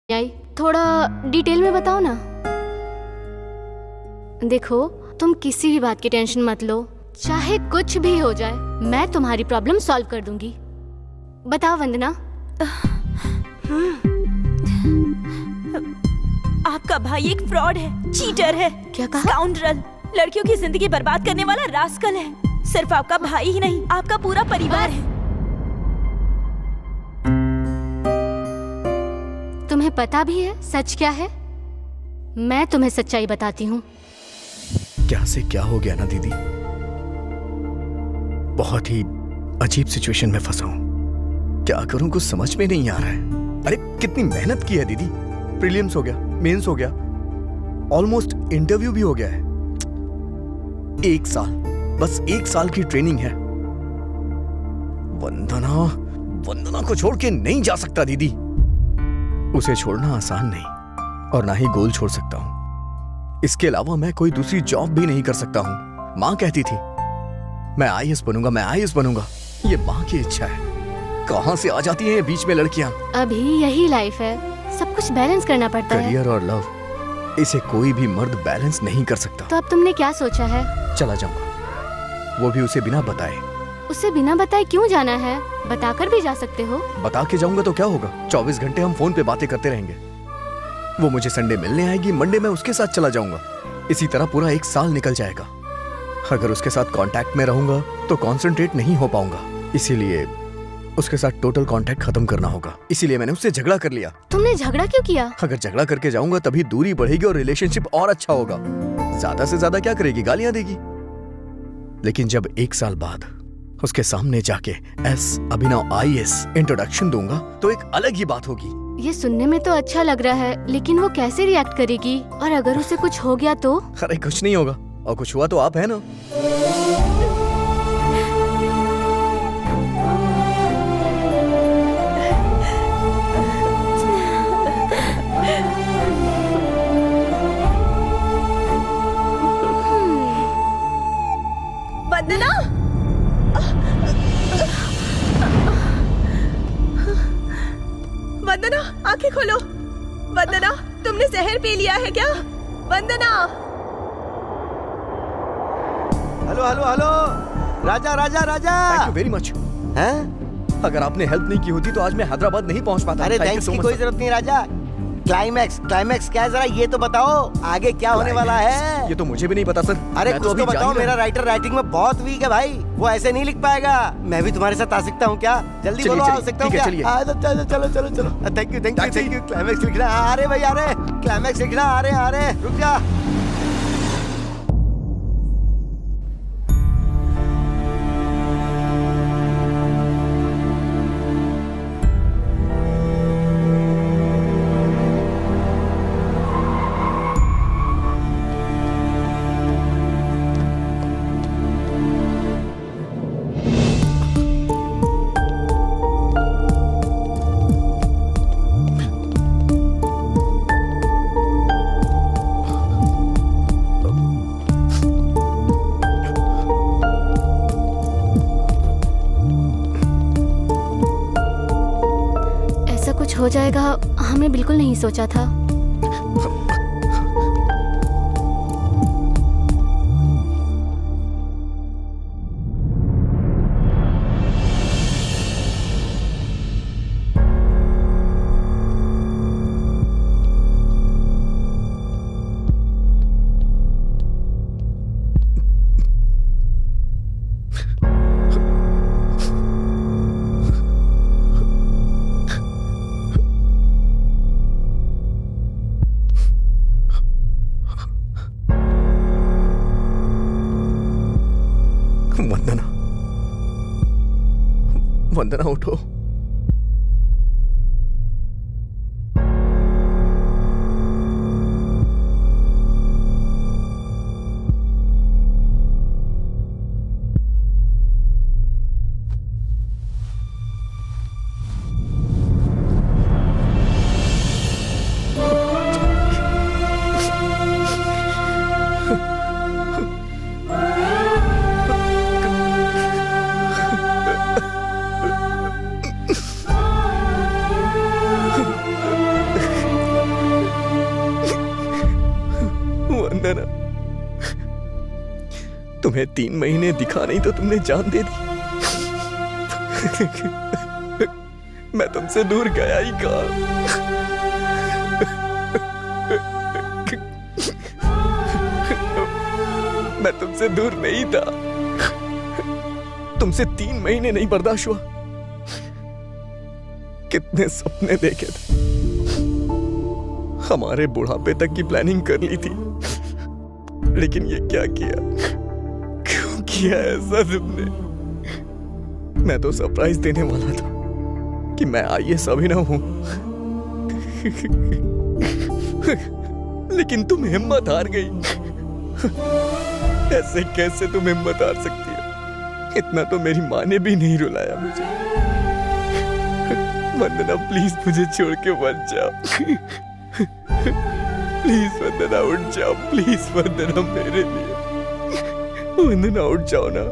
आई, थोड़ा डिटेल में बताओ ना। देखो, तुम किसी भी बात की टेंशन मत लो, चाहे कुछ भी हो जाए मैं तुम्हारी प्रॉब्लम सॉल्व कर दूंगी। बताओ वंदना। आपका भाई एक फ्रॉड है, चीटर है, क्या कहा? स्काउंड्रल, लड़कियों की जिंदगी बर्बाद करने वाला रास्कल है। सिर्फ आपका भाई ही नहीं, आपका पूरा परिवार है। तुम्हें पता भी है सच क्या है? मैं तुम्हें सच्चाई बताती हूँ। क्या से क्या हो गया ना दीदी, बहुत ही अजीब सिचुएशन में फंसा हूं। क्या करूं कुछ समझ में नहीं आ रहा है। अरे कितनी मेहनत की है दीदी, प्रीलिम्स हो गया, मेंस हो गया, ऑलमोस्ट इंटरव्यू भी हो गया है। 1 साल, बस 1 साल की ट्रेनिंग है। वंदना को छोड़ के नहीं जा सकता दीदी। उसे छोड़ना आसान नहीं और ना ही गोल छोड़ सकता हूं। इसके अलावा मैं कोई दूसरी जॉब भी नहीं कर सकता हूं। मां कहती थी मैं आईएएस बनूंगा, मैं आईएएस बनूंगा। ये मां की इच्छा है, कहां से आ जाती हैं बीच में लड़कियां। अभी यही लाइफ है, सब कुछ बैलेंस करना पड़ता है। करियर और लव, इसे कोई भी मर्द बैलेंस नहीं कर सकता। तो अब तुमने क्या सोचा है? चला जाऊंगा, वो भी उसे बिना बताए। उसे बिना बताए क्यों जाना है? बताकर भी जा सकते हो। बता के जाऊंगा तो क्या होगा, 24 घंटे हम फोन पे बातें करते रहेंगे। वो मुझे संडे मिलने आएगी, मंडे मैं उसके साथ चला जाऊंगा। इसी तरह पूरा 1 साल निकल जाएगा। अगर उसके साथ कांटेक्ट में रहूंगा तो कंसंट्रेट नहीं हो पाऊंगा, इसीलिए उसके साथ टोटल कांटेक्ट खत्म करना होगा। इसीलिए मैंने उससे झगड़ा कर लिया। तुमने झगड़ा क्यों किया? अगर झगड़ा करके जाऊंगा तभी दूरी बढ़ेगी और रिलेशनशिप और अच्छा होगा। ज्यादा से ज्यादा क्या करेगी, गालियां देगी। लेकिन जब 1 साल बाद उसके सामने जाके एस अभिनव आईएएस इंट्रोडक्शन दूंगा तो एक अलग ही बात होगी। ये सुनने में तो अच्छा लग रहा है, लेकिन वो कैसे रिएक्ट करेगी? और अगर उसे कुछ हो गया तो? अरे कुछ नहीं होगा, और कुछ हुआ तो आप है ना। वंदना, वंदना आंखें खोलो। वंदना, तुमने जहर पी लिया है क्या? Vandana. Hello hello hello, Raja Raja Raja. Thank you very much. हैं? अगर आपने हेल्प नहीं की होती तो आज मैं हैदराबाद नहीं पहुंच पाता। अरे Thank you थैंक्स so की much, कोई sir. जरूरत नहीं राजा। क्लाइमैक्स क्या है, जरा ये तो बताओ आगे क्या होने वाला है। ये तो मुझे भी नहीं पता सर। अरे मैं कुछ अभी तो जा ही बताओ, रहा मेरा हूं। राइटर राइटिंग में बहुत वीक है भाई, वो ऐसे नहीं लिख पाएगा। मैं भी तुम्हारे साथ आ सकता हूँ क्या? जल्दी चलिए, बोलो, आ चलिए, सकता हूँ ठीक है, क्या? चलिए। चलो चलो चलो चलो। Thank you Taxi? क्लाइमैक्स लिखना आ रहे भाई, आ रहे क्लाइमैक्स लिखना आ रहे। रुक जा। ऐसा कुछ हो जाएगा हमने बिल्कुल नहीं सोचा था। वंदना उठो। तुम्हें 3 महीने दिखा नहीं तो तुमने जान दे दी। मैं तुमसे दूर गया ही कहाँ। मैं तुमसे दूर नहीं था। तुमसे 3 महीने नहीं बर्दाश्त हुआ। कितने सपने देखे थे, हमारे बुढ़ापे तक की प्लानिंग कर ली थी, लेकिन ये क्या किया? क्यों किया ऐसा तुमने? मैं तो सरप्राइज देने वाला था कि मैं IAS अभिनव हूं। लेकिन तुम हिम्मत हार गई। ऐसे कैसे तुम हिम्मत हार सकती है? इतना तो मेरी माँ ने भी नहीं रुलाया मुझे। वंदना प्लीज मुझे छोड़ के मत जाओ। प्लीज वंदना उठ जाओ, प्लीज वंदना मेरे लिए। वंदना उठ जाओ ना,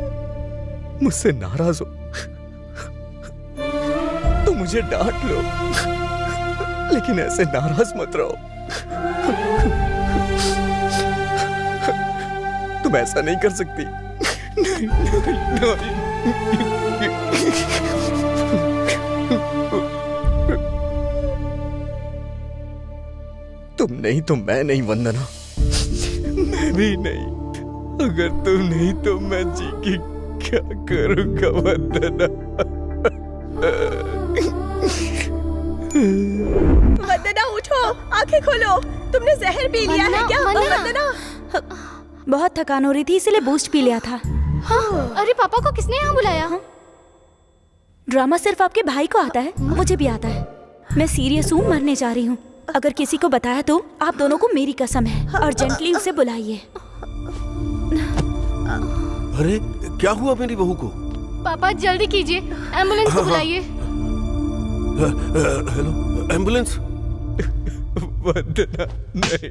मुझसे नाराज हो तो मुझे डांट लो, लेकिन ऐसे नाराज मत रहो। तुम ऐसा नहीं कर सकती। नहीं, नहीं, नहीं। तुम नहीं तो मैं नहीं वंदना, मैं भी नहीं। अगर तुम नहीं तो मैं जी के क्या करूंगा वंदना? वंदना उठो, आंखें खोलो। तुमने जहर पी लिया है क्या? वंदना बहुत थकान हो रही थी इसलिए बूस्ट पी लिया था। हाँ, अरे पापा को किसने यहाँ बुलाया? ड्रामा सिर्फ आपके भाई को आता है, मुझे भी आता है। मैं सीरियस हूँ, मरने जा रही हूँ। अगर किसी को बताया तो आप दोनों को मेरी कसम है। अर्जेंटली उसे बुलाइए। अरे क्या हुआ मेरी बहू को? पापा जल्दी कीजिए, एम्बुलेंस को बुलाइए। Hello, ambulance? वंदना नहीं।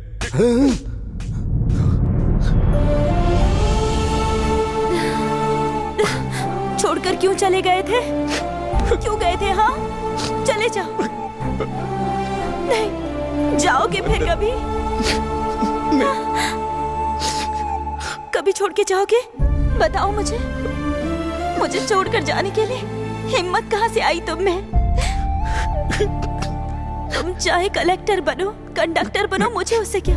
छोड़कर क्यों चले गए थे? क्यों गए थे? हाँ, चले जाओ। नहीं, जाओगे फिर कभी? कभी छोड़ के जाओगे? बताओ मुझे। मुझे छोड़कर जाने के लिए हिम्मत कहाँ से आई तुम में? तुम चाहे कलेक्टर बनो, कंडक्टर बनो, मुझे उससे क्या?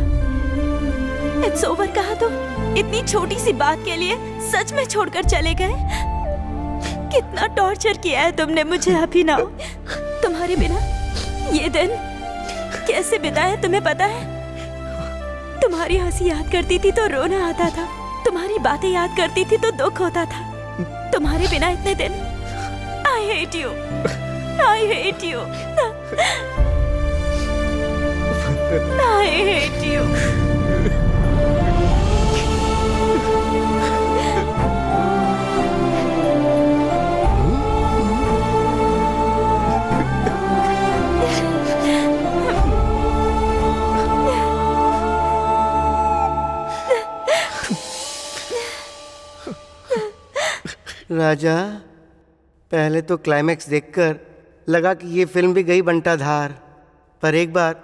इट्स ओवर कहा तो इतनी छोटी सी बात के लिए सच में छोड़कर चले गए। कितना टॉर्चर किया है तुमने मुझे अभिनव। तुम्हारे बिना ये दिन कैसे बिताया तुम्हें पता है? तुम्हारी हंसी याद करती थी तो रोना आता था, तुम्हारी बातें याद करती थी तो दुख होता था। तुम्हारे बिना इतने दिन I hate you, I hate you, I hate you. Raja, पहले तो क्लाइमैक्स देखकर लगा कि ये फिल्म भी गई बंटाधार, पर एक बार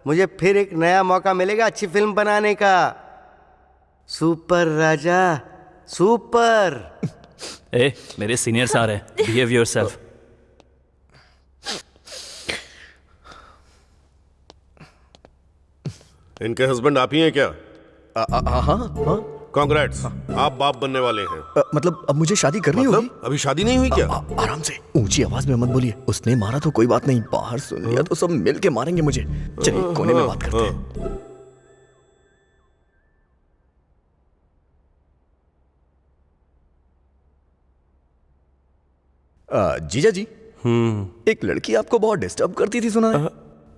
मुझे फिर एक नया मौका मिलेगा अच्छी फिल्म बनाने का। सुपर राजा, सुपर। ए, मेरे सीनियर्स आ रहे हैं, बिहेव योरसेल्फ। इनके हस्बैंड आप ही हैं क्या? हाँ हाँ। कांग्रेट्स, आप बाप बनने वाले हैं। मतलब अब मुझे शादी करनी होगी? मतलब अभी शादी नहीं हुई क्या? आराम से, ऊंची आवाज में मत बोलिए। उसने मारा तो कोई बात नहीं, बाहर सुन लिया तो सब मिल के मारेंगे मुझे। चलिए कोने में बात करते हैं। जीजा जी, एक लड़की आपको बहुत डिस्टर्ब करती थी सुना है?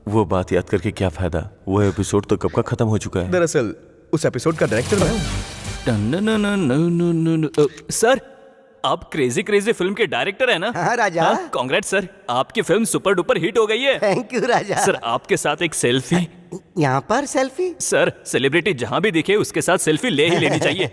वो बात याद करके क्या फायदा? वो एपिसोड तो कब का खत्म हो चुका है। दरअसल उस एपिसोड का डायरेक्टर मैं हूं। सर, आप क्रेजी क्रेजी फिल्म के डायरेक्टर है ना? हाँ राजा। कांग्रेट्स सर, आपकी फिल्म सुपर डुपर हिट हो गई है। Thank you Raja. सर, आपके साथ एक सेल्फी। यहाँ पर सेल्फी? सर, सेलिब्रिटी जहां भी दिखे उसके साथ सेल्फी ले ही लेनी चाहिए।